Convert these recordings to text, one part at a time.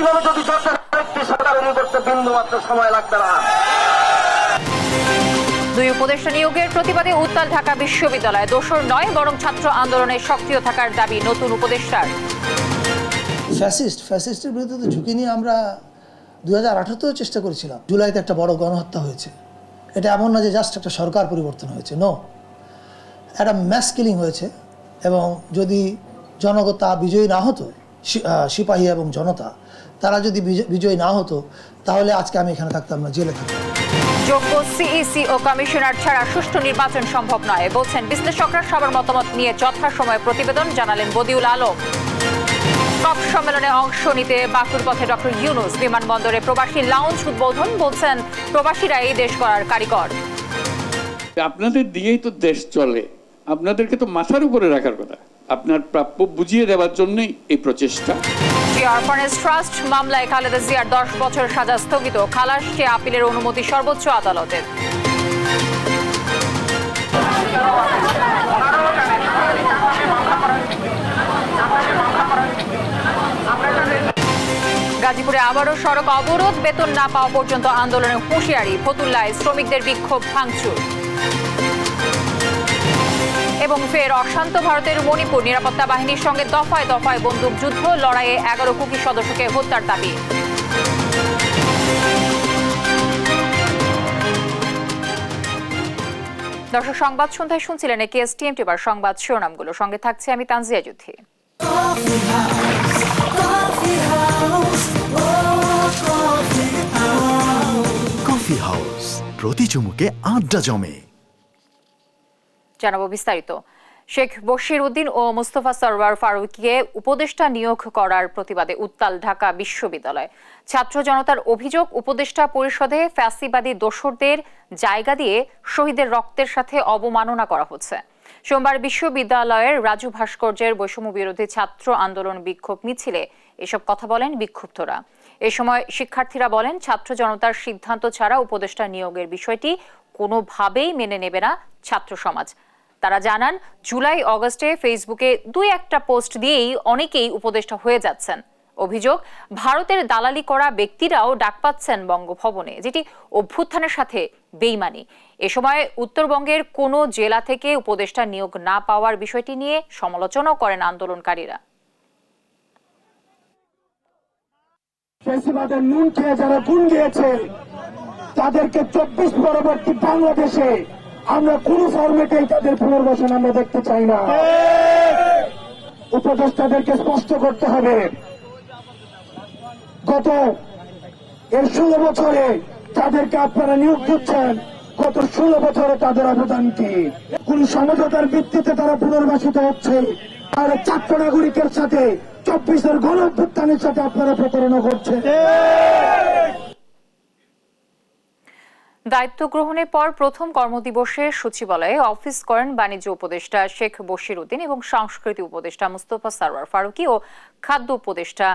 এইভাবে যদি সরকার একটি সাধারণ করতে বিন্দু মাত্র সময় লাগবে না। দুই উপদেষ্টা নিয়োগের প্রতিবাদে উত্তাল ঢাকা বিশ্ববিদ্যালয়। দোসর নয়, বরং ছাত্র আন্দোলনে সক্রিয় থাকার দাবি নতুন উপদেষ্টার। ফ্যাসিস্টের বিরুদ্ধে তো ঝুঁকি নিয়ে আমরা 2018-তেও চেষ্টা করেছিলাম। জুলাইতে একটা বড় গণহত্যা হয়েছে। এটা এমন না যে জাস্ট একটা সরকার পরিবর্তন হয়েছে, নো, একটা ম্যাস কিলিং হয়েছে। এবং যদি জনতা বিজয়ী না হতো, সিপাহী এবং জনতা তারা যদি বিজয়ী না হতো, তাহলে আজকে আমি এখানে থাকতাম না, জেলে থাকতাম। যোগ্য সিইসি ও কমিশনার ছাড়া সুষ্ঠু নির্বাচন সম্ভব নয় বলছেন বিশ্লেষকরা। সবার মতামত নিয়ে যথাসময়ে প্রতিবেদন জানালেন বদিউল আলম। কপ সম্মেলনে অংশ নিতে বাকুর পথে ডক্টর ইউনূস। বিমানবন্দরে প্রবাসী লাউঞ্জ উদ্বোধন। বলছেন প্রবাসীরা এই দেশ গড়ার কারিগর। আপনাদের দিয়েই তো দেশ চলে, আপনাদেরকে তো মাথার উপরে রাখার কথা। আপনার প্রাপ্য বুঝিয়ে দেওয়ার জন্যই এই প্রচেষ্টা। জিয়া অরফানেজ ট্রাস্ট মামলায় খালেদা জিয়ার 10 বছর সাজা স্থগিত। খালাস চেয়ে আপিলের অনুমতি সর্বোচ্চ আদালতের। গাজীপুরে আবারও সড়ক অবরোধ। বেতন না পাওয়া পর্যন্ত আন্দোলনের হুঁশিয়ারি। ফতুল্লায় শ্রমিকদের বিক্ষোভ ভাঙচুর। এবং ফের অশান্ত ভারতের মণিপুর। নিরাপত্তা বাহিনীর সঙ্গে দফায় দফায় বন্দুকযুদ্ধ। লড়াইয়ে 11 কুকি সদস্যকে হত্যার দাবি। দর্শক, সংবাদ সন্ধ্যায় শুনছিলেন KSTM টিভার সংবাদ শিরোনামগুলো। সঙ্গে থাকছে আমি তানজিয়া যুথি। কফি হাউস, প্রতি চুমুকে আড্ডা জমে। জানাবো বিস্তারিত। শেখ বশির উদ্দিন ও মুস্তফা সরওয়ার ফারুকীকে উপদেষ্টা নিয়োগ করার প্রতিবাদে উত্তাল ঢাকা বিশ্ববিদ্যালয়। ছাত্র জনতার অভিযোগ, উপদেষ্টা পরিষদে ফ্যাসিবাদী দোসরদের জায়গা দিয়ে শহীদের রক্তের সাথে অবমাননা করা হচ্ছে। সোমবার বিশ্ববিদ্যালয়ের রাজু ভাস্কর্যের বৈষম্য বিরোধী ছাত্র আন্দোলন বিক্ষোভ মিছিলে এসব কথা বলেন বিক্ষুব্ধরা। এ সময় শিক্ষার্থীরা বলেন, ছাত্র জনতার সিদ্ধান্ত ছাড়া উপদেষ্টা নিয়োগের বিষয়টি কোনোভাবেই মেনে নেবে না ছাত্র সমাজ। তারা জানান, জুলাই অগস্টে ফেসবুকে 2-1টা পোস্ট দিয়েই অনেকেই উপদেষ্টা হয়ে যাচ্ছেন। অভিযোগ, ভারতের দালালি করা ব্যক্তিরাও ডাক পাচ্ছেন বঙ্গভবনে, যেটি অভ্যুত্থানের সাথে বেইমানি। এ সময় উত্তরবঙ্গের কোনো জেলা থেকে উপদেষ্টা নিয়োগ না পাওয়ার বিষয়টি নিয়ে সমালোচনাও করেন আন্দোলনকারীরা। ফ্যাসিবাদের নুন খেয়ে যারা গুণ গিয়েছে, তাদেরকে 24 পরবর্তী বাংলাদেশে আমরা কোন ফরম্যাটেই তাদের পুনর্বাসন আমরা দেখতে চাই না। উপদেষ্টাদেরকে স্পষ্ট করতে হবে, গত 16 বছরে তাদেরকে আপনারা নিয়োগ দিচ্ছেন, গত 16 বছরে তাদের অবদান কি? কোন সমঝোতার ভিত্তিতে তারা পুনর্বাসিত হচ্ছে, আর ছাত্র নাগরিকের সাথে 24-এর গণ অভ্যুত্থানের সাথে আপনারা প্রতারণা করছেন। দায়িত্ব গ্রহণের পর প্রথম কর্মদিবসে সচিবালয়ে অফিস করেন বাণিজ্য উপদেষ্টা শেখ বশির উদ্দিন এবং সংস্কৃতি উপদেষ্টা মুস্তফা সরওয়ার ফারুকী ও খাদ্য উপদেষ্টা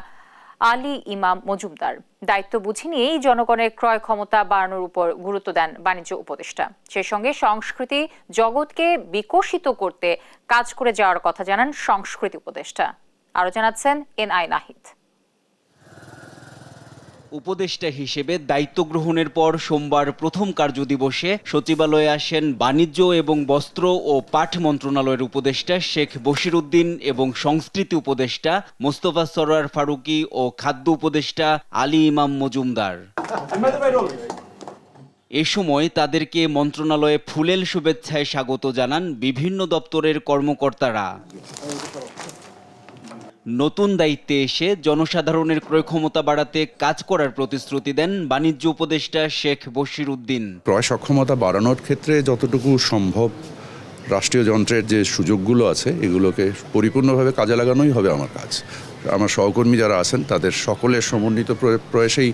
আলী ইমাম মজুমদার। দায়িত্ব বুঝে নিয়েই জনগণের ক্রয় ক্ষমতা বাড়ানোর উপর গুরুত্ব দেন বাণিজ্য উপদেষ্টা। সেই সঙ্গে সংস্কৃতি জগৎকে বিকশিত করতে কাজ করে যাওয়ার কথা জানান সংস্কৃতি উপদেষ্টা। আরো জানাচ্ছেন NI নাহিদ। উপদেষ্টা হিসেবে দায়িত্ব গ্রহণের পর সোমবার প্রথম কার্যদিবসে সচিবালয়ে আসেন বাণিজ্য এবং বস্ত্র ও পাট মন্ত্রণালয়ের উপদেষ্টা শেখ বশির উদ্দিন এবং সংস্কৃতি উপদেষ্টা মোস্তফা সরওয়ার ফারুকী ও খাদ্য উপদেষ্টা আলী ইমাম মজুমদার। এ সময় তাদেরকে মন্ত্রণালয়ে ফুলেল শুভেচ্ছায় স্বাগত জানান বিভিন্ন দপ্তরের কর্মকর্তারা। নতুন দায়িত্বে এসে জনসাধারণের ক্রয় ক্ষমতা বাড়াতে কাজ করার প্রতিশ্রুতি দেন বাণিজ্য উপদেষ্টা শেখ বশির উদ্দিন। ক্রয় সক্ষমতা বাড়ানোর ক্ষেত্রে যতটুকু সম্ভব রাষ্ট্রীয় যন্ত্রের যে সুযোগগুলো আছে এগুলোকে পরিপূর্ণভাবে কাজে লাগানোই হবে আমার কাজ। আমার সহকর্মী যারা আছেন তাদের সকলের সমন্বিত প্রয়াসেই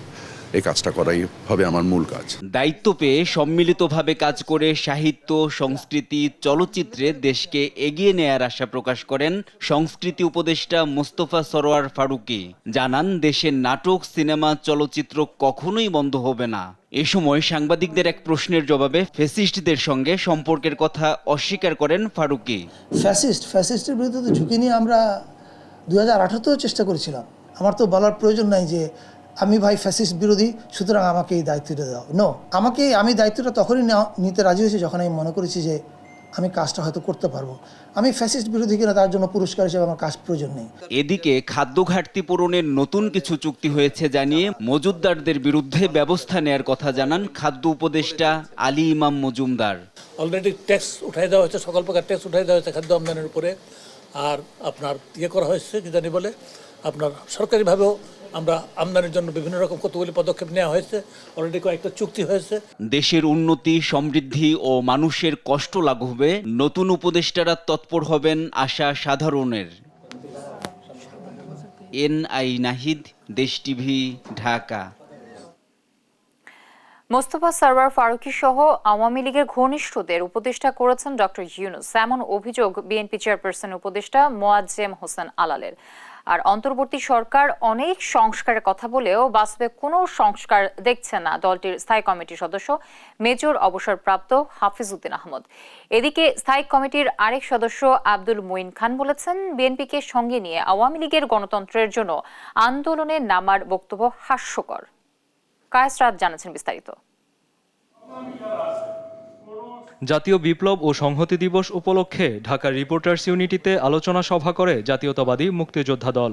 এই কাজটা করাই হবে আমার মূল কাজ। দায়িত্ব পেয়ে সম্মিলিতভাবে কাজ করে সাহিত্য, সংস্কৃতি, চলচ্চিত্রে দেশকে এগিয়ে নেয়ার আশা প্রকাশ করেন সংস্কৃতি উপদেষ্টা মোস্তফা সরওয়ার ফারুকী। জানান, দেশের নাটক, সিনেমা, চলচ্চিত্র কখনোই বন্ধ হবে না। এ সময় সাংবাদিকদের এক প্রশ্নের জবাবে ফ্যাসিস্টদের সঙ্গে সম্পর্কের কথা অস্বীকার করেন ফারুকী। ফ্যাসিস্টের বিরুদ্ধে তো ঝুঁকি নিয়ে আমরা 2018-তেও চেষ্টা করেছিলাম। আমার তো বলার প্রয়োজন নাই যে আমি ভাই ফ্যাসিস্ট বিরোধী, সুতরাং আমাকে এই দায়িত্বটা দাও। নো, আমি দায়িত্বটা তখনই নিতে রাজি হয়েছি যখন আমি মনে করেছি যে আমি কাজটা হয়তো করতে পারবো। আমি ফ্যাসিস্ট বিরোধী কিনা তার জন্য পুরস্কার হিসেবে আমার কাজ প্রয়োজন নেই। এদিকে খাদ্য ঘাটতি পূরণের নতুন কিছু চুক্তি হয়েছে জানিয়ে মজুতদারদের বিরুদ্ধে ব্যবস্থা নেয়ার কথা জানান খাদ্য উপদেষ্টা আলী ইমাম মজুমদার। অলরেডি ট্যাক্স উঠাই দেওয়া হয়েছে, সকল প্রকার ট্যাক্স উঠাই দেওয়া হয়েছে খাদ্য আমদানির উপরে। আর আপনার করা হয়েছে কি জানি বলে আপনার সরকারিভাবেও আমরা আমদানির জন্য বিভিন্ন রকম কতগুলি পদক্ষেপ নেওয়া হয়েছে, অলরেডি কয়েকটা চুক্তি হয়েছে। দেশের উন্নতি, সমৃদ্ধি ও মানুষের কষ্ট লাঘবে নতুন উপদেষ্টারা তৎপর হবেন আশা সাধারণের। NI নাহিদ, দেশ টিভি, ঢাকা। মোস্তফা সরওয়ার ফারুকী সহ আওয়ামী লীগের ঘনিষ্ঠদের উপদেষ্টা করেছেন ডক্টর ইউনূস, এমন অভিযোগ বিএনপি চেয়ারপারসন উপদেষ্টা মোয়াজ্জেম হোসেন আলালের। আর অন্তর্বর্তী সরকার অনেক সংস্কারের কথা বলেও বাস্তবে কোনো সংস্কার দেখছে না দলটির স্থায়ী কমিটির সদস্য মেজর অবসরপ্রাপ্ত হাফিজউদ্দিন আহমদ। এদিকে স্থায়ী কমিটির আরেক সদস্য আব্দুল মুইন খান বলেছেন, বিএনপিকে সঙ্গে নিয়ে আওয়ামী লীগের গণতন্ত্রের জন্য আন্দোলনে নামার বক্তব্য হাস্যকর। কায়েস রাত জানাচ্ছেন বিস্তারিত। জাতীয় বিপ্লব ও সংহতি দিবস উপলক্ষে ঢাকার রিপোর্টার্স ইউনিটিতে আলোচনা সভা করে জাতীয়তাবাদী মুক্তিযোদ্ধা দল।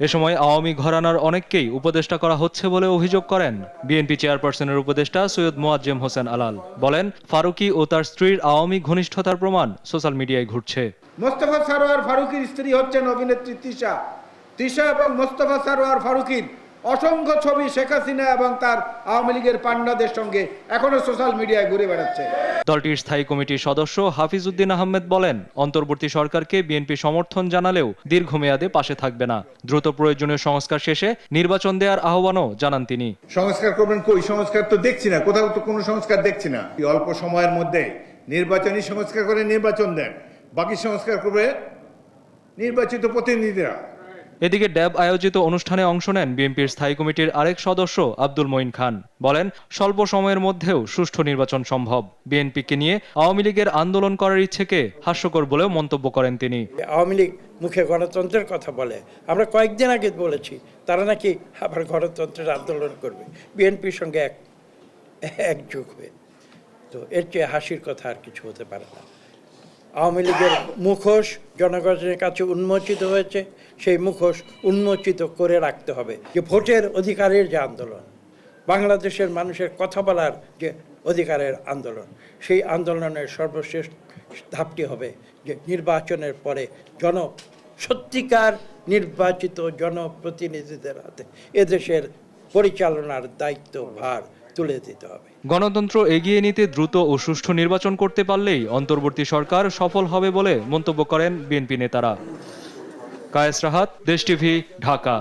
এ সময় আওয়ামী ঘরানার অনেককেই উপদেষ্টা করা হচ্ছে বলে অভিযোগ করেন বিএনপি চেয়ারপারসনের উপদেষ্টা সৈয়দ মোয়াজ্জেম হোসেন আলাল। বলেন, ফারুকী ও তার স্ত্রীর আওয়ামী ঘনিষ্ঠতার প্রমাণ সোশ্যাল মিডিয়ায় ঘুরছে। মোস্তফা সরওয়ার ফারুকীর স্ত্রী হচ্ছেন অভিনেত্রী তিশা এবং মোস্তফা সরওয়ার ফারুকীর অসংখ্য ছবি শেখ হাসিনা এবং তার আওয়ামী লীগের পান্ডাদের সঙ্গে এখনো সোশ্যাল মিডিয়ায় ঘুরে বেড়াচ্ছে। দলটির স্থায়ী কমিটির সদস্য হাফিজউদ্দিন আহমেদ বলেন, অন্তর্বর্তী সরকারকে বিএনপি সমর্থন জানালেও দীর্ঘমেয়াদে পাশে থাকবে না। দ্রুত প্রয়োজনীয় সংস্কার শেষে নির্বাচন দেওয়ার আহ্বানও জানান তিনি। সংস্কার করবেন কই? সংস্কার তো দেখছি না, কোথাও তো কোনো সংস্কার দেখছি না। অল্প সময়ের মধ্যে নির্বাচনী সংস্কার করে নির্বাচন দেন, বাকি সংস্কার করবে নির্বাচিত প্রতিনিধিরা। এদিকে ড্যাব আয়োজিত অনুষ্ঠানে অংশ নেন বিএনপির স্থায়ী কমিটির আরেক সদস্য আব্দুল মুইন খান। বলেন, স্বল্প সময়ের মধ্যেও সুষ্ঠু নির্বাচন সম্ভব। বিএনপিকে নিয়ে আওয়ামী লীগের আন্দোলন করার ইচ্ছেকে হাস্যকর বলেও মন্তব্য করেন তিনি। আওয়ামী লীগ মুখে গণতন্ত্রের কথা বলে, আমরা কয়েকদিন আগে বলেছি তারা নাকি আবার গণতন্ত্রের আন্দোলন করবে বিএনপির সঙ্গে একযোগ হয়ে। তো এর চেয়ে হাসির কথা আর কিছু হতে পারে না। আওয়ামী লীগের মুখোশ জনগণের কাছে উন্মোচিত হয়েছে, সেই মুখোশ উন্মোচিত করে রাখতে হবে। যে ভোটের অধিকারের যে আন্দোলন, বাংলাদেশের মানুষের কথা বলার যে অধিকারের আন্দোলন, সেই আন্দোলনের সর্বশেষ ধাপটি হবে যে নির্বাচনের পরে সত্যিকার নির্বাচিত জনপ্রতিনিধিদের হাতে এদেশের পরিচালনার দায়িত্ব ভার তুলে দিতে হবে। গণতন্ত্র এগিয়ে নিতে দ্রুত ও সুষ্ঠু নির্বাচন করতে পারলেই অন্তর্বর্তী সরকার সফল হবে বলে মন্তব্য করেন বিএনপি নেতারা। কায়েস রাহাত, দেশ টিভি, ঢাকা।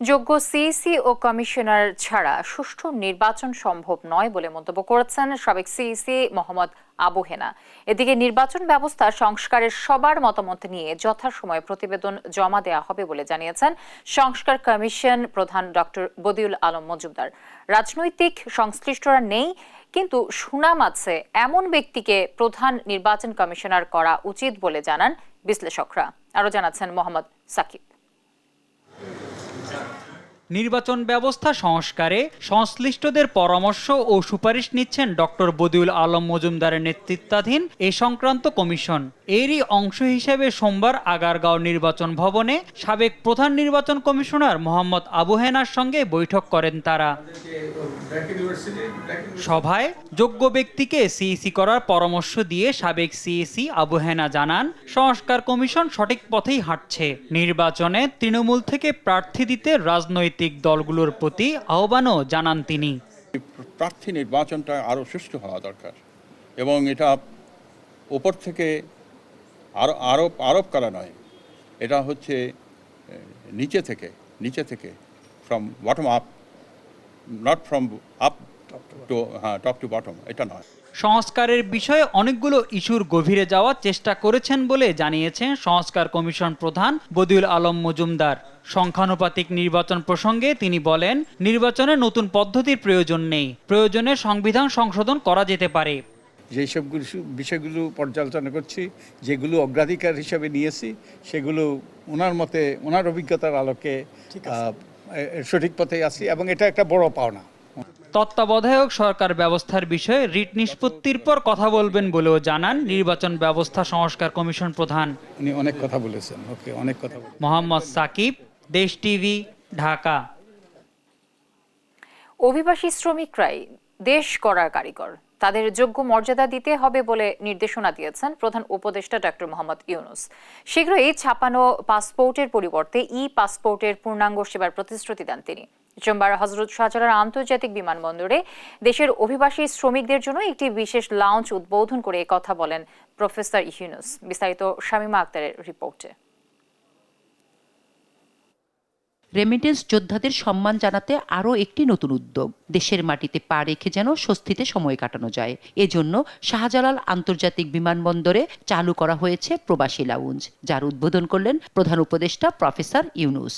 যোগ্য সিইসি ও কমিশনার ছাড়া সুষ্ঠু নির্বাচন সম্ভব নয় বলে মন্তব্য করেছেন সাবেক সিইসি মোহাম্মদ আবু হেনা। এদিকে নির্বাচন ব্যবস্থা সংস্কারের সবার মতামত নিয়ে যথাসময়ে প্রতিবেদন জমা দেওয়া হবে বলে জানিয়েছেন সংস্কার কমিশন প্রধান ডক্টর বদিউল আলম মজুমদার। রাজনৈতিক সংশ্লিষ্টরা নেই, কিন্তু সুনাম আছে এমন ব্যক্তিকে প্রধান নির্বাচন কমিশনার করা উচিত বলে জানান বিশ্লেষকরা। আরও জানাচ্ছেন মোহাম্মদ সাকিব। নির্বাচন ব্যবস্থা সংস্কারে সংশ্লিষ্টদের পরামর্শ ও সুপারিশ নিচ্ছেন ডক্টর বদিউল আলম মজুমদারের নেতৃত্বাধীন এ সংক্রান্ত কমিশন। এরই অংশ হিসেবে সোমবার আগারগাঁও নির্বাচন ভবনে সাবেক প্রধান নির্বাচন কমিশনার মোহাম্মদ আবু হেনার সঙ্গে বৈঠক করেন তারা। সভায় যোগ্য ব্যক্তিকে সিইসি করার পরামর্শ দিয়ে সাবেক সিইসি আবু হেনা জানান, সংস্কার কমিশন সঠিক পথেই হাঁটছে। নির্বাচনে তৃণমূল থেকে প্রার্থী দিতে রাজনৈতিক দলগুলোর প্রতি আহ্বানও জানান তিনি। প্রার্থী নির্বাচনটা আরও সুষ্ঠু হওয়া দরকার এবং এটা উপর থেকে আরোপ করা নয়, এটা হচ্ছে নিচে থেকে from bottom up, not from up to top to bottom, এটা নয়। সংস্কারের বিষয়ে অনেকগুলো ইস্যুর গভীরে যাওয়ার চেষ্টা করেছেন বলে জানিয়েছেন সংস্কার কমিশন প্রধান বদিউল আলম মজুমদার। সংখ্যানুপাতিক নির্বাচন প্রসঙ্গে তিনি বলেন, নির্বাচনে নতুন পদ্ধতির প্রয়োজন নেই, প্রয়োজনে সংবিধান সংশোধন করা যেতে পারে। যেই সবগুলো বিষয়গুলো পর্যালোচনা করছি, যেগুলো অগ্রাধিকার হিসাবে নিয়েছি, সেগুলো ওনার মতে, ওনার অভিজ্ঞতার আলোকে সঠিক পথে আছি, এবং এটা একটা বড় পাওনা। তত্ত্বাবধায়ক সরকার ব্যবস্থার বিষয়ে রিট নিষ্পত্তির পর কথা বলবেন বলেও জানান নির্বাচন ব্যবস্থা সংস্কার কমিশন প্রধান। উনি অনেক কথা বলেছেন। ওকে, অনেক কথা। মোহাম্মদ সাকিব, দেশ টিভি, ঢাকা। অভিবাসী শ্রমিকরাই দেশ গড়ার কারিগর, তাদের যোগ্য মর্যাদা দিতে হবে বলে নির্দেশনা দিয়েছেন প্রধান উপদেষ্টা ডক্টর মোহাম্মদ ইউনূস। শীঘ্রই ছাপানো পাসপোর্টের পরিবর্তে পাসপোর্টের পূর্ণাঙ্গ সেবার প্রতিশ্রুতি দেন তিনি। সোমবার হযরত শাহজালাল আন্তর্জাতিক বিমানবন্দরে দেশের অভিবাসী শ্রমিকদের জন্য একটি বিশেষ লাউঞ্জ উদ্বোধন করে কথা বলেন প্রফেসর ইউনূস। বিস্তারিত শামীমা আক্তারের রিপোর্টে। রেমিটেন্স যোদ্ধাদের সম্মান জানাতে আরও একটি নতুন উদ্যোগ। দেশের মাটিতে পা রেখে যেন স্বস্তিতে সময় কাটানো যায়, এজন্য শাহজালাল আন্তর্জাতিক বিমানবন্দরে চালু করা হয়েছে প্রবাসী লাউঞ্জ, যার উদ্বোধন করলেন প্রধান উপদেষ্টা প্রফেসর ইউনূস।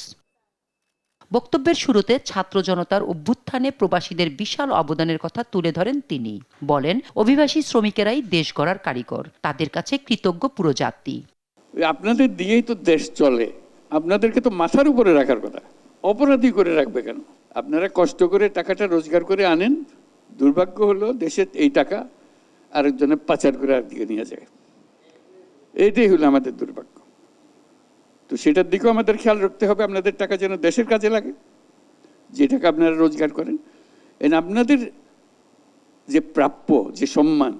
বক্তব্যের শুরুতে ছাত্র জনতার অভ্যুত্থানে প্রবাসীদের বিশাল অবদানের কথা তুলে ধরেন তিনি। বলেন, অভিবাসী শ্রমিকেরাই দেশ গড়ার কারিগর, তাদের কাছে কৃতজ্ঞ পুরো জাতি। আপনাদের দিয়েই তো দেশ চলে, আপনাদেরকে তো মাথার উপরে রাখার কথা, অপরাধী করে রাখবে কেন? আপনারা কষ্ট করে টাকাটা রোজগার করে আনেন, দুর্ভাগ্য হলো দেশের এই টাকা আরেকজনের পাচার করে আরেকদিকে নিয়ে যায়। এইটাই হলো আমাদের দুর্ভাগ্য। তো সেটার দিকেও আমাদের খেয়াল রাখতে হবে, আপনাদের টাকা যেন দেশের কাজে লাগে, যে টাকা আপনারা রোজগার করেন। আপনাদের যে প্রাপ্য যে সম্মান,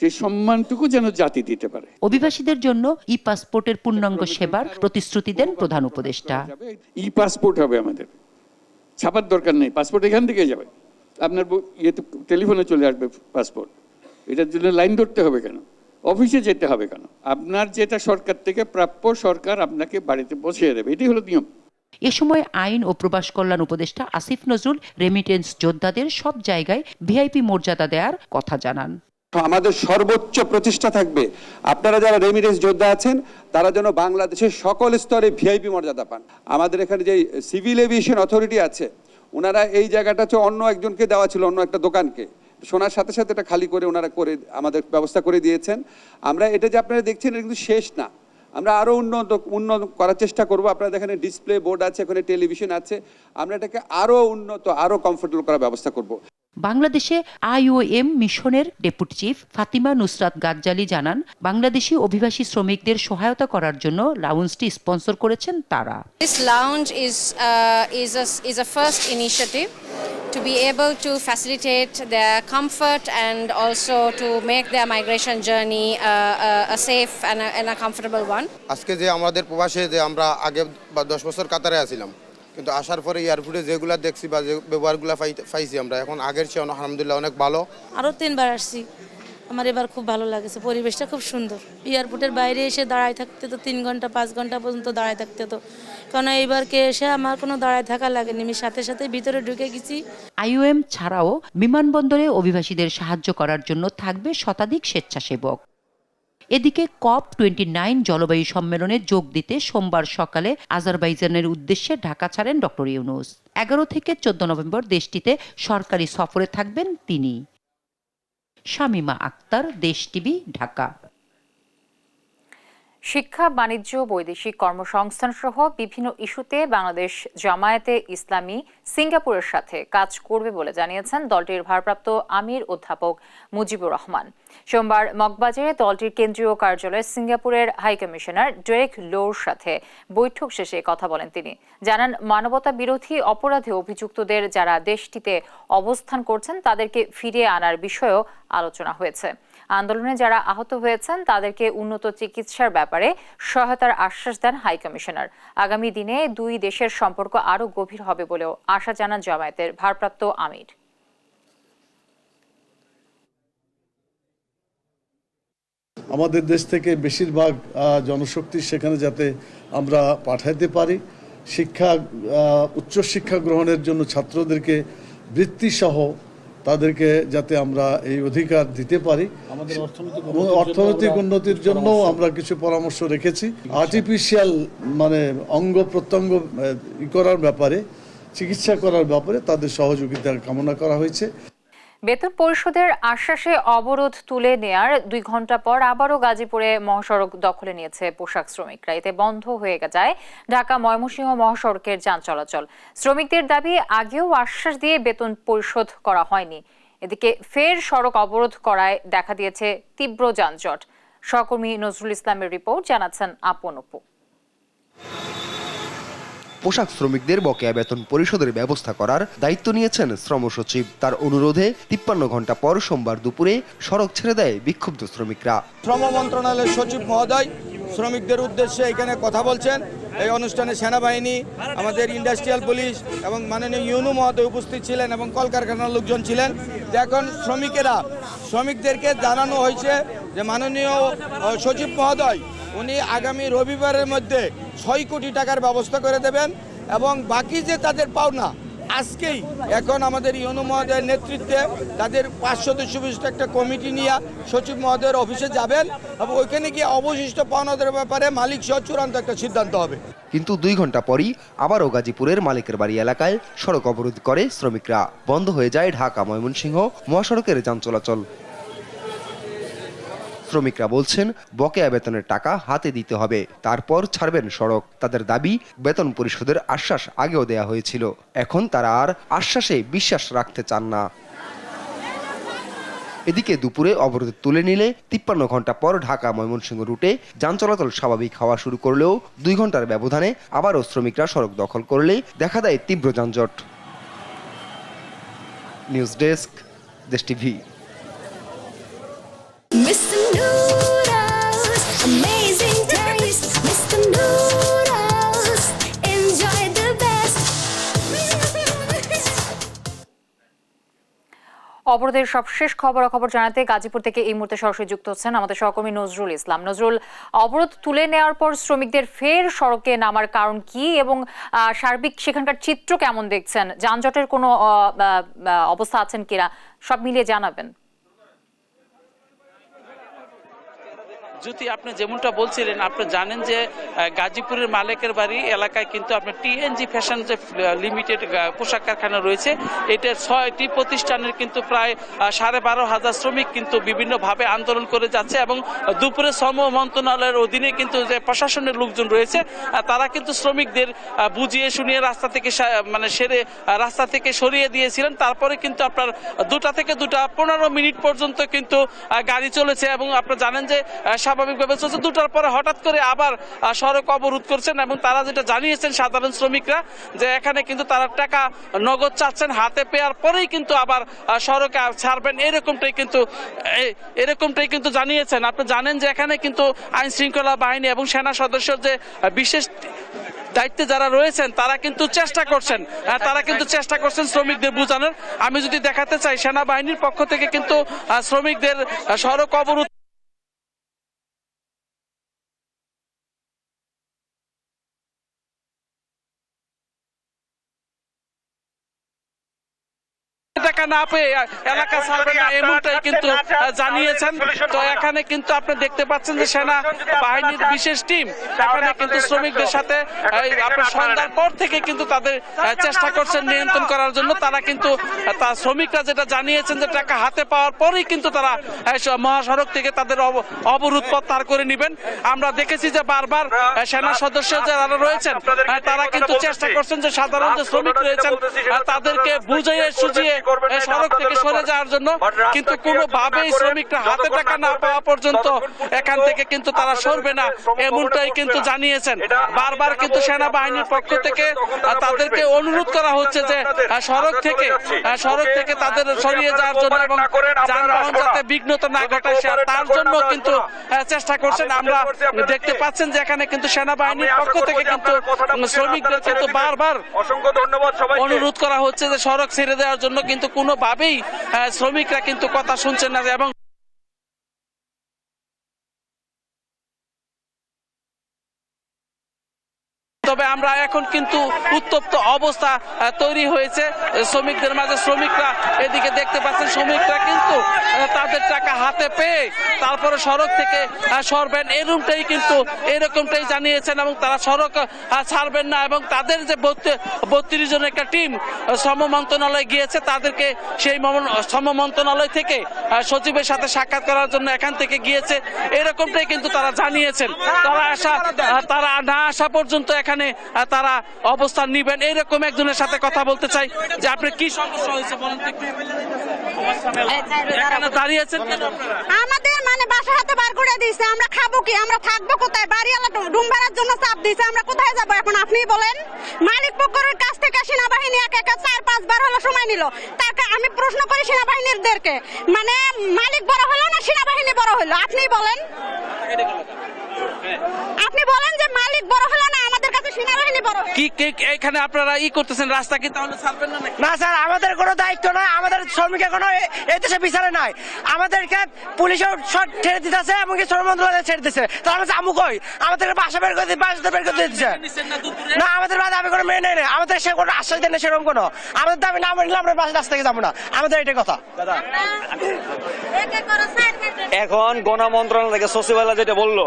সেই সম্মানটুকু যেন জাতি দিতে পারে। অভিবাসীদের জন্য পাসপোর্টের পূর্ণাঙ্গ সেবার প্রতিশ্রুতি দেন প্রধান উপদেষ্টা। পাসপোর্ট হবে, আমাদের ছাপার দরকার নেই, পাসপোর্ট এখান থেকে যাবে, আপনার ইয়েতে টেলিফোনে চলে আসবে পাসপোর্ট। এটার জন্য লাইন ধরতে হবে কেন? অফিসে যেতে হবে কেন? আপনার যেটা সরকার থেকে প্রাপ্য, সরকার আপনাকে বাড়িতে পৌঁছে দেবে, এটাই হলো নিয়ম। এ সময় আইন ও প্রবাস কল্যাণ উপদেষ্টা আসিফ নজরুল রেমিটেন্স যোদ্ধাদের সব জায়গায় ভিআইপি মর্যাদা দেওয়ার কথা জানান। আমাদের সর্বোচ্চ প্রচেষ্টা থাকবে আপনারা যারা রেমিটেন্স যোদ্ধা আছেন তারা যেন বাংলাদেশের সকল স্তরে ভিআইপি মর্যাদা পান। আমাদের এখানে যে সিভিল এভিয়েশন অথরিটি আছে, ওনারা এই জায়গাটা হচ্ছে অন্য একজনকে দেওয়া ছিল, অন্য একটা দোকানকে, শোনার সাথে সাথে এটা খালি করে ওনারা করে আমাদের ব্যবস্থা করে দিয়েছেন। আমরা এটা যে আপনারা দেখছেন এটা কিন্তু শেষ না, আমরা আরও উন্নত করার চেষ্টা করব। আপনারা দেখেন ডিসপ্লে বোর্ড আছে, ওখানে টেলিভিশন আছে, আমরা এটাকে আরও উন্নত, আরও কমফোর্টেবল করার ব্যবস্থা করব। বাংলাদেশে IOM মিশনের ডেপুটি চিফ ফাতিমা নুসরাত গাজ্জালি জানান, বাংলাদেশি অভিবাসী শ্রমিকদের সহায়তা করার জন্য লাউঞ্জটি স্পন্সর করেছেন তারা। This lounge is a first initiative to be able to facilitate their comfort and also to make their migration journey a safe and a comfortable one. আজকে যে আমাদের প্রবাসে যে আমরা আগে 10 বছর কাতারে আছিলাম, কিন্তু আসার পরে এয়ারপোর্টে যেগুলো দেখছি বা যে ব্যবহারগুলো পাইছি আমরা, এখন আগের চেয়ে আলহামদুলিল্লাহ অনেক ভালো। আরও 3 বার আসছি, আমার এবার খুব ভালো লাগেছে, পরিবেশটা খুব সুন্দর। এয়ারপোর্টের বাইরে এসে দাঁড়ায় থাকতে তো 3 ঘন্টা 5 ঘন্টা পর্যন্ত দাঁড়ায় থাকতে তো, কারণ এইবারকে এসে আমার কোনো দাঁড়ায় থাকা লাগেনি, আমি সাথে সাথে ভিতরে ঢুকে গেছি। IOM ছাড়াও বিমানবন্দরে অভিবাসীদের সাহায্য করার জন্য থাকবে শতাধিক স্বেচ্ছাসেবক। এদিকে COP29 জলবায়ু সম্মেলনে যোগ দিতে সোমবার সকালে আজারবাইজানের উদ্দেশ্যে ঢাকা ছাড়েন ডক্টর ইউনূস। 11 থেকে 14 নভেম্বর দেশটিতে সরকারি সফরে থাকবেন তিনি। শামীমা আক্তার, দেশ টিভি, ঢাকা। শিক্ষা, বাণিজ্য, বৈদেশিক কর্মসংস্থান সহ বিভিন্ন ইস্যুতে বাংলাদেশ জামায়াতে ইসলামী সিঙ্গাপুরের সাথে কাজ করবে বলে জানিয়েছেন দলটির ভারপ্রাপ্ত আমির অধ্যাপক মুজিবুর রহমান। সোমবার মগবাজারে দলটির কেন্দ্রীয় কার্যালয়ে সিঙ্গাপুরের হাইকমিশনার ডেরেক লোর সাথে বৈঠক শেষে কথা বলেন তিনি। জানান, মানবতা বিরোধী অপরাধে অভিযুক্তদের যারা দেশটিতে অবস্থান করছেন তাদেরকে ফিরিয়ে আনার বিষয়েও আলোচনা হয়েছে। আন্দোলনে যারা আহত হয়েছেন তাদেরকে উন্নত চিকিৎসার ব্যাপারে সহায়তার আশ্বাস দেন হাইকমিশনার। আগামী দিনে দুই দেশের সম্পর্ক আরও গভীর হবে বলেও আশা জানান জামায়াতের ভারপ্রাপ্ত আমির। আমাদের দেশ থেকে বেশিরভাগ জনশক্তি সেখানে যাতে আমরা পাঠাইতে পারি, শিক্ষা উচ্চশিক্ষা গ্রহণের জন্য ছাত্রদেরকে বৃত্তিসহ তাদেরকে যাতে আমরা এই অধিকার দিতে পারি। আমাদের অর্থনৈতিক উন্নতির জন্য আমরা কিছু পরামর্শ রেখেছি। আর্টিফিশিয়াল মানে অঙ্গ প্রত্যঙ্গ করার ব্যাপারে, চিকিৎসা করার ব্যাপারে তাদের সহযোগিতা কামনা করা হয়েছে। বেতন পরিশোধের আশ্বাসে অবরোধ তুলে নেয়ার 2 ঘন্টা পর আবারও গাজীপুরে মহাসড়ক দখলে নিয়েছে পোশাক শ্রমিকরা। এতে বন্ধ হয়ে যায় ঢাকা ময়মনসিংহ মহাসড়কের যান চলাচল। শ্রমিকদের দাবি, আগেও আশ্বাস দিয়ে বেতন পরিশোধ করা হয়নি। এদিকে ফের সড়ক অবরোধ করায় দেখা দিয়েছে তীব্র যানজট। সহকর্মী নজরুল ইসলামের রিপোর্ট, জানাচ্ছেন আপন অপু। পোশাক শ্রমিকদের বকেয়া বেতন পরিশোধের ব্যবস্থা করার দায়িত্ব নিয়েছেন শ্রম সচিব। তার অনুরোধে 53 ঘন্টা পর সোমবার দুপুরে সড়ক ছেড়ে দেয় বিক্ষুব্ধ শ্রমিকরা। শ্রম মন্ত্রণালয়ের সচিব মহোদয় শ্রমিকদের উদ্দেশ্যে এখানে কথা বলছেন। এই অনুষ্ঠানে সেনাবাহিনী, আমাদের ইন্ডাস্ট্রিয়াল পুলিশ এবং মাননীয় ইউনু মহোদয় উপস্থিত ছিলেন এবং কলকারখানার লোকজন ছিলেন। এখন শ্রমিকদেরকে জানানো হয়েছে যে মাননীয় সচিব মহোদয় উনি আগামী রবিবারের মধ্যে 6 কোটি টাকার ব্যবস্থা করে দেবেন এবং বাকি যে তাদের পাওনা আজকেই এখন আমাদের ইউনু মহোদয়ের নেতৃত্বে তাদের 5 সদস্য বিশিষ্ট একটা কমিটি নিয়ে সচিব মহোদয়ের অফিসে যাবেন এবং ওইখানে গিয়ে অবশিষ্ট পাওনাদের ব্যাপারে মালিক সহ চূড়ান্ত একটা সিদ্ধান্ত হবে। কিন্তু 2 ঘন্টা পরই আবারও গাজীপুরের মালিকের বাড়ি এলাকায় সড়ক অবরোধ করে শ্রমিকরা। বন্ধ হয়ে যায় ঢাকা ময়মনসিংহ মহাসড়কের যান চলাচল। শ্রমিকরা বলছেন, বকেয়া বেতনের টাকা হাতে দিতে হবে, তারপর ছাড়বেন সড়ক। তাদের দাবি, বেতন পরিশোধের আশ্বাস আগেও দেয়া হয়েছিল, এখন তারা আর আশ্বাসে বিশ্বাস রাখতে চান না। এদিকে দুপুরে অবরোধ তুলে নিলে 53 ঘন্টা পর ঢাকা ময়মনসিংহ রুটে যান চলাচল স্বাভাবিক হওয়া শুরু করলেও 2 ঘন্টার ব্যবধানে আবারও শ্রমিকরা সড়ক দখল করলে দেখা দেয় তীব্র যানজট। নিউজ ডেস্ক, দেশ TV. Mr. Noodles, amazing taste. Mr. Noodles, enjoy the best. অবরোধের সবশেষ খবরাখবর জানাতে গাজীপুর থেকে এই মুহূর্তে সরাসরি যুক্ত হচ্ছেন আমাদের সহকর্মী নজরুল ইসলাম। নজরুল, অবরোধ তুলে নেওয়ার পর শ্রমিকদের ফের সড়কে নামার কারণ কি এবং সার্বিক সেখানকার চিত্র কেমন দেখছেন? যানজটের কোনো অবস্থা আছেন কিনা, সব মিলিয়ে জানাবেন। জ্যোতি, আপনি যেমনটা বলছিলেন, আপনি জানেন যে গাজীপুরের মালিকের বাড়ি এলাকায় কিন্তু আপনার টিএনজি ফ্যাশন যে লিমিটেড পোশাক কারখানা রয়েছে, এটা 6টি প্রতিষ্ঠানের কিন্তু প্রায় 12,500 শ্রমিক কিন্তু বিভিন্নভাবে আন্দোলন করে যাচ্ছে এবং দুপুরে শ্রম মন্ত্রণালয়ের অধীনে কিন্তু যে প্রশাসনের লোকজন রয়েছে তারা কিন্তু শ্রমিকদের বুঝিয়ে শুনিয়ে রাস্তা থেকে সরিয়ে দিয়েছিলেন। তারপরে কিন্তু আপনার 2টা থেকে 2:15 মিনিট পর্যন্ত কিন্তু গাড়ি চলেছে এবং আপনারা জানেন যে স্বাভাবিকভাবে চলছে। 2টার পরে হঠাৎ করে আবার সড়ক অবরোধ করছেন এবং তারা যেটা জানিয়েছেন সাধারণ শ্রমিকরা, যে এখানে কিন্তু তারা টাকা নগদ চাচ্ছেন, হাতে পেয়ার পরেই কিন্তু আবার সড়কে ছাড়বেন, এরকমটাই কিন্তু জানিয়েছেন। আপনি জানেন যে এখানে কিন্তু আইন শৃঙ্খলা বাহিনী এবং সেনা সদস্য যে বিশেষ দায়িত্বে যারা রয়েছেন তারা কিন্তু চেষ্টা করছেন শ্রমিকদের বোঝানোর। আমি যদি দেখাতে চাই, সেনাবাহিনীর পক্ষ থেকে কিন্তু শ্রমিকদের সড়ক অবরোধ টাকা না পেয়ে এলাকা ছাড়বেন না, এমনটাই কিন্তু জানিয়েছেন। তো এখানে কিন্তু আপনি দেখতে পাচ্ছেন যে সেনা বাহিনীর বিশেষ টিম এখানে কিন্তু শ্রমিকদের সাথে আপনার সন্ধ্যার পর থেকে কিন্তু তাদের চেষ্টা করছেন নিয়ন্ত্রণ করার জন্য। তারা কিন্তু শ্রমিকরা যেটা জানিয়েছেন যে টাকা হাতে পাওয়ার পরেই কিন্তু তারা মহাসড়ক থেকে তাদের অবরোধ প্রত্যাহার করে নেবেন। আমরা দেখেছি যে বারবার সেনা সদস্য যারা রয়েছেন তারা কিন্তু চেষ্টা করছেন যে সাধারণ যে শ্রমিক রয়েছেন তাদেরকে বুঝিয়ে সুঝিয়ে সড়ক থেকে সরে যাওয়ার জন্য, কিন্তু কোনোভাবেই শ্রমিকরা হাতে টাকা না পাওয়া পর্যন্ত এখান থেকে কিন্তু তারা সরবে না, এমনটাই কিন্তু জানিয়েছেন। বারবার কিন্তু সেনাবাহিনীর পক্ষ থেকে তাদেরকে অনুরোধ করা হচ্ছে যে সড়ক থেকে তাদের সরিয়ে যাওয়ার জন্য এবং যানবাহন যাতে বিঘ্নত না ঘটায় তার জন্য কিন্তু চেষ্টা করছেন। আমরা দেখতে পাচ্ছেন যে এখানে কিন্তু সেনাবাহিনীর পক্ষ থেকে কিন্তু শ্রমিকদের কিন্তু বারবার অনুরোধ করা হচ্ছে যে সড়ক ছেড়ে দেওয়ার জন্য, কিন্তু কোনোভাবেই শ্রমিকরা কিন্তু কথা শুনছেন না। এবং তবে আমরা এখন কিন্তু উত্তপ্ত অবস্থা তৈরি হয়েছে শ্রমিকদের মাঝে। শ্রমিকরা এদিকে দেখতে পাচ্ছেন, শ্রমিকরা কিন্তু তাদের টাকা হাতে পেয়ে তারপরে সড়ক থেকে সরবেন এরকমটাই জানিয়েছেন এবং তারা সড়ক ছাড়বেন না। এবং তাদের যে 32 জনের একটা টিম শ্রম মন্ত্রণালয়ে গিয়েছে, তাদেরকে সেই শ্রম মন্ত্রণালয় থেকে সচিবের সাথে সাক্ষাৎ করার জন্য এখান থেকে গিয়েছে, এরকমটাই কিন্তু তারা জানিয়েছেন। তারা না আসা পর্যন্ত এখানে তারা অবস্থান নিবেন। এইরকম একজনের সাথে কথা বলতে চাই যে আপনি কি সমস্যা হয়েছে বলেন তো একটু। এখানে দাঁড়িয়েছেন কেন আপনারা? আমাদের মানে বাসা হাতে বার করে দিয়েছে, আমরা খাবো কি, আমরা থাকবো কোথায়? বাড়িওয়ালা রুম ভাড়ার জন্য চাপ দিয়েছে, আমরা কোথায় যাবো এখন আপনি বলেন? মালিক পক্ষের কাছ থেকে সেনাবাহিনী একা 4-5 বার হলো সময় নিল। তাকে আমি প্রশ্ন করি সেনাবাহিনীদেরকে, মানে মালিক বড় হলো না সেনাবাহিনী বড় হলো? আপনি বলেন, আপনি বলেন যে মালিক বড় হলো না আমাদের কাছে সেনাবাহিনী বড় হলো? কি এখানে আপনারা করতেছেন, রাস্তা কি তাহলে ছাড়বেন না নাকি? না স্যার, আমাদের কোনো দায়িত্ব নাই, আমাদের শ্রমিকের কোনো এই দেশে বিচারে নাই। আমাদেরকে পুলিশও ছেড়ে দিতেছে, এমনকি শ্রম মন্ত্রণালয় ছেড়ে দিতেছে। তো আমরা যাবো কই? আমাদেরকে বাসা বের করে দিচ্ছে না, আমাদের দাবি কোনো মেনে নেই। আমাদের সে কোনো আশ্বাস দেয় না সেরকম কোনো। আমাদের দাবি না মানলে আমরা রাস্তা থেকে যাবো না, আমাদের এটাই কথা। এখন গণ মন্ত্রণালয় থেকে সচিবালয় যেটা বললো,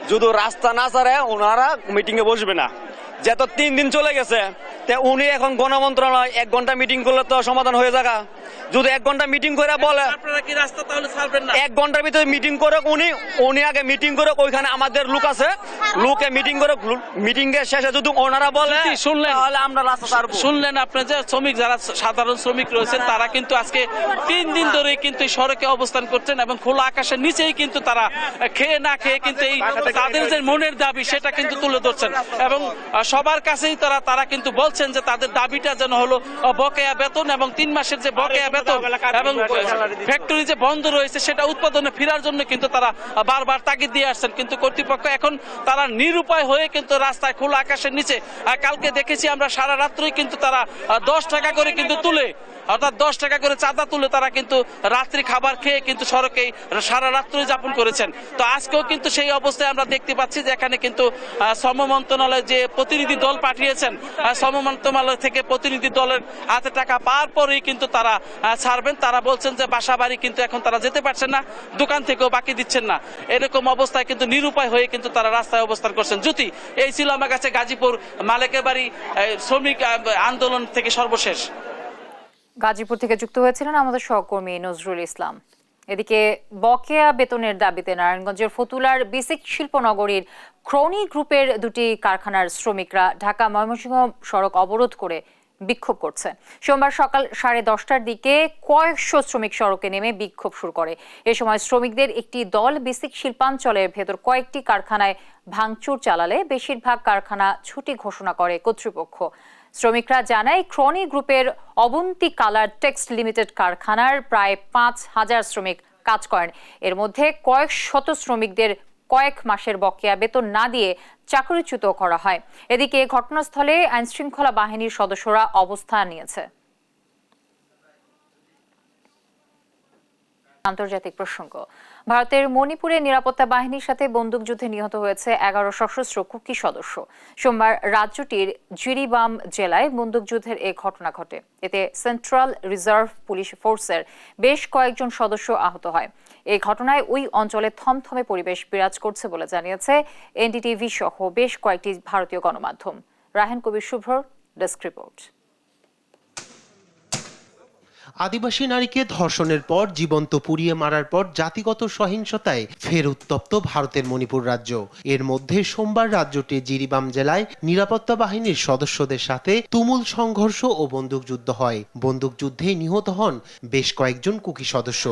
যদি রাস্তা না ছাড়ে ওনারা মিটিং এ বসবে না। যেহেতু 3 দিন চলে গেছে, উনি এখন গণ মন্ত্রণালয় 1 ঘন্টা মিটিং করলে তো সমাধান হয়ে যাবে। যদি 1 ঘন্টা মিটিং করে বলে আপনারা কি রাস্তা তাহলে ছাড়বেন না? 1 ঘন্টার ভিতরে মিটিং করে উনি আগে মিটিং করে, ওইখানে আমাদের লোক আছে, লোকে মিটিং করে, মিটিং এর শেষে যদি ওনারা বলে শুনলেন, তাহলে আমরা রাস্তা ছাড়বো। শুনলেন আপনি যে শ্রমিক যারা সাধারণ শ্রমিক রয়েছেন তারা কিন্তু আজকে 3 দিন ধরে কিন্তু সড়কে অবস্থান করছেন এবং খোলা আকাশের নিচেই কিন্তু তারা খেয়ে না খেয়ে কিন্তু এই তাদের যে মনের দাবি সেটা কিন্তু তুলে ধরছেন এবং সবার কাছেই তারা কিন্তু বলছেন যে তাদের দাবিটা যেন হলো বকেয়া বেতন এবং 3 মাসের যে বকেয়া বেতন এবং ফ্যাক্টরি যে বন্ধ রয়েছে সেটা উৎপাদনে ফেরার জন্য কিন্তু তারা বারবার তাগিদ দিয়ে আসছেন। কিন্তু কর্তৃপক্ষ এখন তারা নিরুপায় হয়ে কিন্তু রাস্তায় খোলা আকাশের নিচে, কালকে দেখেছি আমরা সারা রাত্রই কিন্তু তারা 10 টাকা করে কিন্তু তুলে, অর্থাৎ 10 টাকা করে চাঁদা তুলে তারা কিন্তু রাত্রি খাবার খেয়ে কিন্তু সড়কে সারা রাত্রি যাপন করেছেন। তো আজকেও কিন্তু সেই অবস্থায় আমরা দেখতে পাচ্ছি যে এখানে কিন্তু শ্রম মন্ত্রণালয় যে প্রতিনিধি দল পাঠিয়েছেন, শ্রম মন্ত্রণালয় থেকে প্রতিনিধি দলের হাতে টাকা পাওয়ার পরেই কিন্তু তারা ছাড়বেন। তারা বলছেন যে বাসা বাড়ি কিন্তু এখন তারা যেতে পারছেন না, দোকান থেকেও বাকি দিচ্ছেন না। এরকম অবস্থায় কিন্তু নিরুপায় হয়ে কিন্তু তারা রাস্তায় অবস্থান করছেন। জ্যোতি, এই ছিল আমার কাছে গাজীপুর মালিকের বাড়ি শ্রমিক আন্দোলন থেকে সর্বশেষ। গাজীপুর থেকে যুক্ত হয়েছিলেন আমাদের সহকর্মী নজরুল ইসলাম। এদিকে বকেয়া বেতনের দাবিতে নারায়ণগঞ্জের ফতুল্লার বেসিক শিল্পনগরীর ক্রনি গ্রুপের 2টি কারখানার শ্রমিকরা ঢাকা ময়মনসিংহ সড়ক অবরোধ করে বিক্ষোভ করছে। সোমবার সকাল 10:30টার দিকে কয়েকশো শ্রমিক সড়কে নেমে বিক্ষোভ শুরু করে। এ সময় শ্রমিকদের একটি দল বেসিক শিল্পাঞ্চলের ভেতর কয়েকটি কারখানায় ভাঙচুর চালালে বেশিরভাগ কারখানা ছুটি ঘোষণা করে কর্তৃপক্ষ। শ্রমিকরা জানায়, ক্রনি গ্রুপের অবন্তী কালার টেক্সট লিমিটেড কারখানার প্রায় 5,000 শ্রমিক কাজ করেন। এর মধ্যে কয়েক শত শ্রমিকদের কয়েক মাসের বকেয়া বেতন না দিয়ে চাকরিচ্যুত করা হয়। এদিকে ঘটনাস্থলে আইনশৃঙ্খলা বাহিনীর সদস্যরা অবস্থান নিয়েছে। আন্তর্জাতিক প্রসঙ্গ, ভারতের মণিপুরে নিরাপত্তা বাহিনীর সাথে বন্দুকযুদ্ধে নিহত হয়েছে 11 সশস্ত্র কুকি সদস্য। সোমবার রাজ্যটির জিরিবাম জেলায় বন্দুকযুদ্ধের এই ঘটনা ঘটে। এতে সেন্ট্রাল রিজার্ভ পুলিশ ফোর্সের বেশ কয়েকজন সদস্য আহত হয়। এই ঘটনায় ওই অঞ্চলে থমথমে পরিবেশ বিরাজ করছে বলে জানিয়েছে এনডিটিভি সহ বেশ কয়েকটি ভারতীয় গণমাধ্যম। রাহেন কবির শুভ্রর ডেস্ক রিপোর্ট। আদিবাসী নারীকে ধর্ষণের পর জীবন্ত পুড়িয়ে মারার পর জাতিগত সহিংসতায় ফের উত্তপ্ত ভারতের মণিপুর রাজ্য। এর মধ্যে সোমবার রাজ্যটির জিরিবাম জেলায় নিরাপত্তা বাহিনীর সদস্যদের সাথে তুমুল সংঘর্ষ ও বন্দুকযুদ্ধ হয়। বন্দুকযুদ্ধে নিহত হন বেশ কয়েকজন কুকি সদস্য।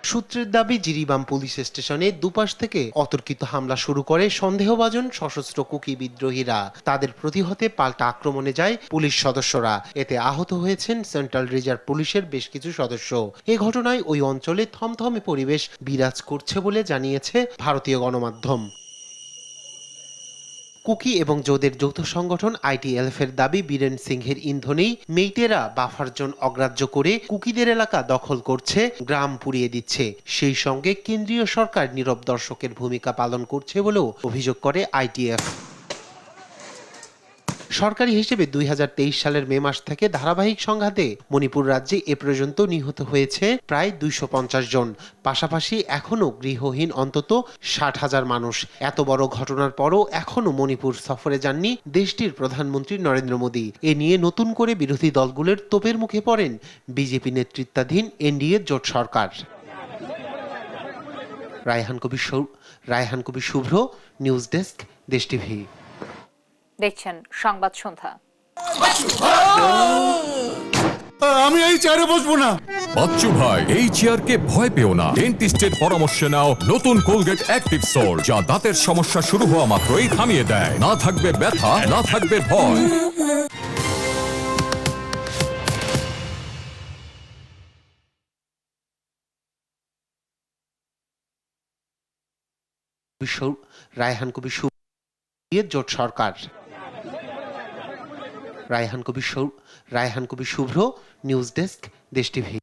সূত্রের দাবি, জিরিবাম পুলিশ স্টেশনে দুপাশ থেকে অতর্কিত হামলা শুরু করে সন্দেহভাজন সশস্ত্র কুকি বিদ্রোহীরা। তাদের প্রতিহতে পাল্টা আক্রমণে যায় পুলিশ সদস্যরা। এতে আহত হয়েছেন সেন্ট্রাল রিজার্ভ পুলিশের বেশ কিছু সদস্য। এ ঘটনায় ওই অঞ্চলে থমথমে পরিবেশ বিরাজ করছে বলে জানিয়েছে ভারতীয় গণমাধ্যম। কুকি এবং জোদের যৌথ সংগঠন ITLF এর দাবি বীরেন সিংহের ইন্ধনেই মেইতেরা বাফার জোন অগ্রাহ্য করে কুকিদের এলাকা দখল করছে, গ্রাম পুড়িয়ে দিচ্ছে। সেই সঙ্গে কেন্দ্রীয় সরকার নীরব দর্শকের ভূমিকা পালন করছে বলেও অভিযোগ করে ITF। সরকারি হিসেবে 2023 সালের মে মাস থেকে ধারাবাহিক সংঘাতে মণিপুর রাজ্যে এ পর্যন্ত নিহত হয়েছে প্রায় 250 জন। পাশাপাশি এখনও গৃহহীন অন্তত 60,000 মানুষ। এত বড় ঘটনার পরও এখনও মণিপুর সফরে যাননি দেশটির প্রধানমন্ত্রী নরেন্দ্র মোদী। এ নিয়ে নতুন করে বিরোধী দলগুলোর তোপের মুখে পড়েন বিজেপি নেতৃত্বাধীন NDA জোট সরকার। রায়হান কবির শুভ্র, নিউজ ডেস্ক, দেশ টিভি। দেখছেন সংবাদ সন্ধ্যা। আমি এই চেয়ারে বসবো না। বাচ্চু ভাই, এই চেয়ারকে ভয় পেও না। ডেন্টিস্টের পরামর্শ নাও নতুন কোলগেট অ্যাক্টিভ সোল্ড, যা দাঁতের সমস্যা শুরু হওয়া মাত্রই থামিয়ে দেয়। না থাকবে ব্যথা, না থাকবে ভয়। রায়হান কবির শুভ্র, জোট সরকার। রায়হান কবির শুভ্র, নিউজ ডেস্ক, দেশ টিভি।